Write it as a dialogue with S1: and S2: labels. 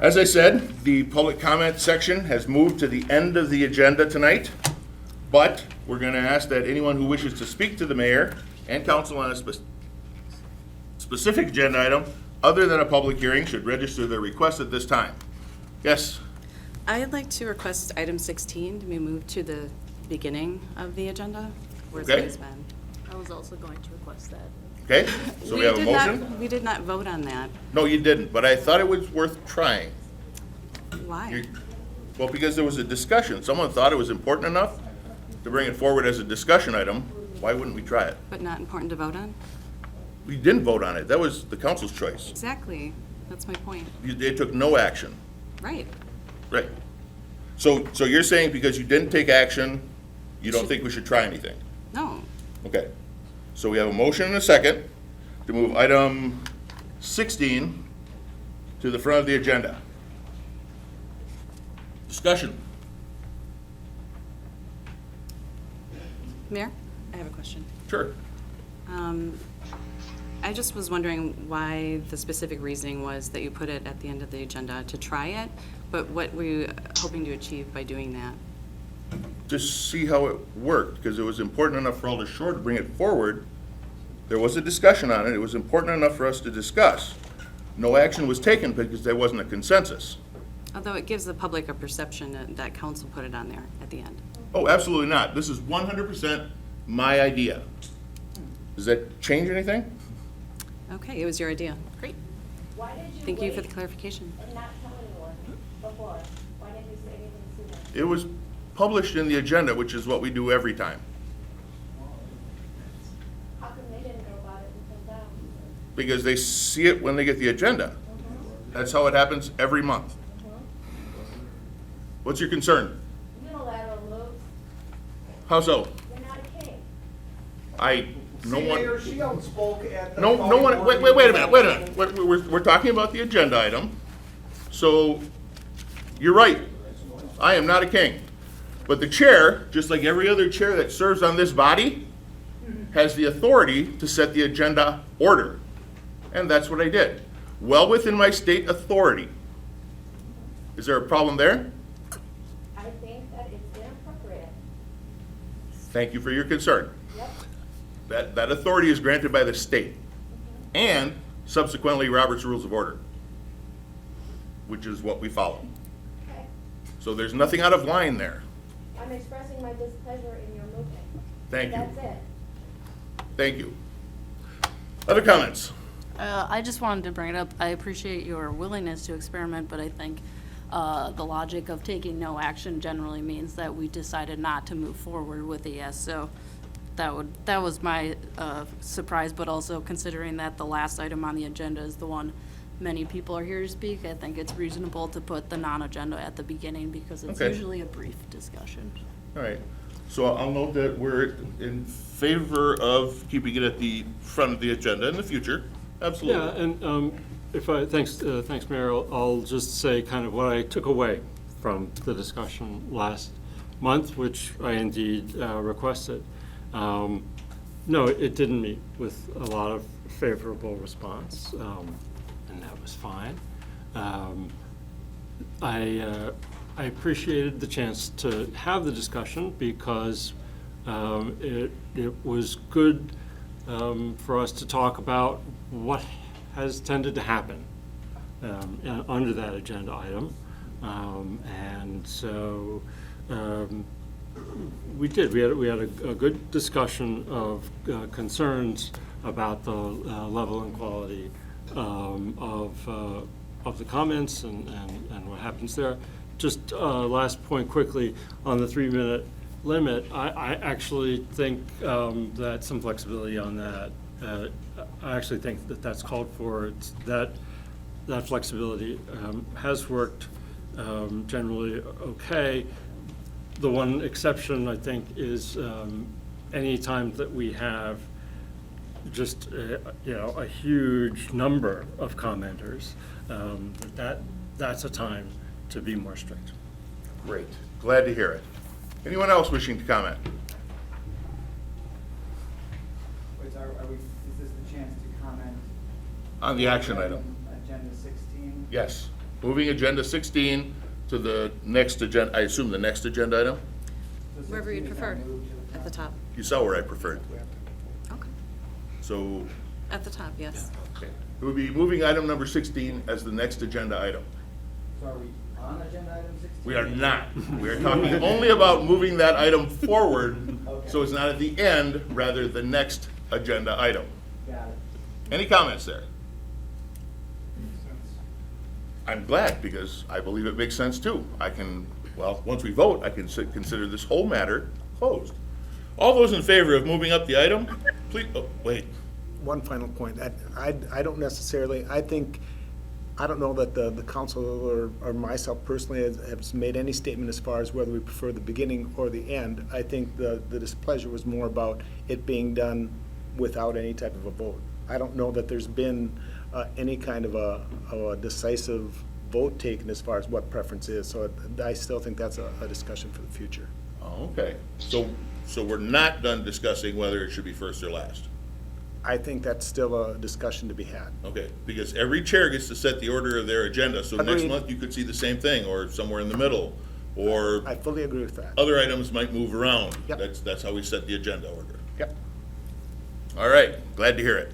S1: As I said, the public comment section has moved to the end of the agenda tonight, but we're going to ask that anyone who wishes to speak to the mayor and council on a specific agenda item other than a public hearing should register their request at this time. Yes?
S2: I'd like to request item 16 to be moved to the beginning of the agenda, where it's
S1: Okay.
S2: always been.
S3: I was also going to request that.
S1: Okay, so we have a
S2: did not-
S1: motion?
S2: We did not vote on that.
S1: No, you didn't, but I thought it was worth trying.
S2: Why?
S1: You- Well, because there was a discussion. Someone thought it was important enough to bring it forward as a discussion item. Why wouldn't we try it?
S2: But not important to vote on?
S1: We didn't vote on it. That was the council's choice.
S2: Exactly. That's my point.
S1: They took no action.
S2: Right.
S1: Right. So you're saying because you didn't take action, you don't think we should try anything?
S2: No.
S1: Okay. So we have a motion and a second to move item 16 to the front of the agenda. Discussion.
S2: Mayor, I have a question.
S1: Sure.
S2: I just was wondering why the specific reasoning was that you put it at the end of the agenda to try it, but what were you hoping to achieve by doing that?
S1: Just see how it worked, because it was important enough for Alder Shore to bring it forward. There was a discussion on it. It was important enough for us to discuss. No action was taken because there wasn't a consensus.
S2: Although it gives the public a perception that council put it on there at the end.
S1: Oh, absolutely not. This is 100% my idea. Does that change anything?
S2: Okay, it was your idea. Great.
S4: Why did you
S2: Thank you for the
S4: wait
S2: clarification.
S4: and not tell anyone before? Why didn't you say anything sooner?
S1: It was published in the agenda, which is what we do every time,
S4: How come they didn't know about it until now?
S1: because they see it when they get the agenda. That's how it happens every month. What's your concern?
S4: Unilateral moves,
S1: How so?
S4: you're not a king.
S1: No
S5: See,
S1: one.
S5: Mayor, she outspoke at the.
S1: No
S5: county
S1: one,
S5: board
S1: wait a
S5: meeting.
S1: minute. We're talking about the agenda item. So, you're right. I am not a king. But the chair, just like every other chair that serves on this body, has the authority to set the agenda order. And that's what I did. Well within my state authority. Is there a problem there?
S4: I think that it's inappropriate.
S1: Thank you for your concern.
S4: Yep.
S1: That authority is granted by the state and subsequently Robert's Rules of Order, which is what we follow.
S4: Okay.
S1: So there's nothing out of line there.
S4: I'm expressing my displeasure in your movement.
S1: Thank you.
S4: That's it.
S1: Thank you. Other comments?
S3: I just wanted to bring it up. I appreciate your willingness to experiment, but I think the logic of taking no action generally means that we decided not to move forward with the yes. So that was my surprise, but also considering that the last item on the agenda is the one many people are here to speak, I think it's reasonable to put the non-agenda at the beginning because it's
S1: Okay.
S3: usually a brief discussion.
S1: All right. So I'll note that we're in favor of keeping it at the front of the agenda in the future.
S6: Yeah,
S1: Absolutely.
S6: and thanks, Mayor. I'll just say kind of what I took away from the discussion last month, which I indeed requested. No, it didn't meet with a lot of favorable response, and that was fine. I appreciated the chance to have the discussion because it was good for us to talk about what has tended to happen under that agenda item. And so we did. We had a good discussion of concerns about the level and quality of the comments and what happens there. Just last point quickly on the 3-minute limit. I actually think that some flexibility on that. I actually think that that's called for. That flexibility has worked generally okay. The one exception, I think, is any time that we have just a huge number of commenters, that's a time to be more strict.
S1: Great. Glad to hear it. Anyone else wishing to comment?
S5: Wait, so is this the chance to comment?
S1: On the action item?
S5: Agenda 16?
S1: Yes. moving agenda 16 to the next agenda, I assume the next agenda item?
S2: Wherever you'd prefer, at the top.
S1: You saw where I preferred.
S2: Okay.
S1: So,
S2: At the top, yes.
S1: okay. It would be moving item number 16 as the next agenda item.
S5: So are we on agenda item 16?
S1: We are not. We are talking only about moving that item forward, so it's not at the end, rather the next agenda item.
S5: Got it.
S1: Any comments there? I'm glad, because I believe it makes sense too. I can, well, once we vote, I can consider this whole matter closed. All those in favor of moving up the item, please, oh, wait.
S7: One final point. I don't necessarily, I think, I don't know that the council or myself personally has made any statement as far as whether we prefer the beginning or the end. I think the displeasure was more about it being done without any type of a vote. I don't know that there's been any kind of a decisive vote taken as far as what preference is. So I still think that's a discussion for the future.
S1: Oh, okay. So we're not done discussing whether it should be first or last?
S7: I think that's still a discussion to be had.
S1: Okay, because every chair gets to set the order of their agenda, so next
S7: Agreed.
S1: month you could see the same thing, or somewhere in the middle, or
S7: I fully agree with that.
S1: other items might move around.
S7: Yep.
S1: That's how we set the agenda order.
S7: Yep.
S1: All right, glad to hear it.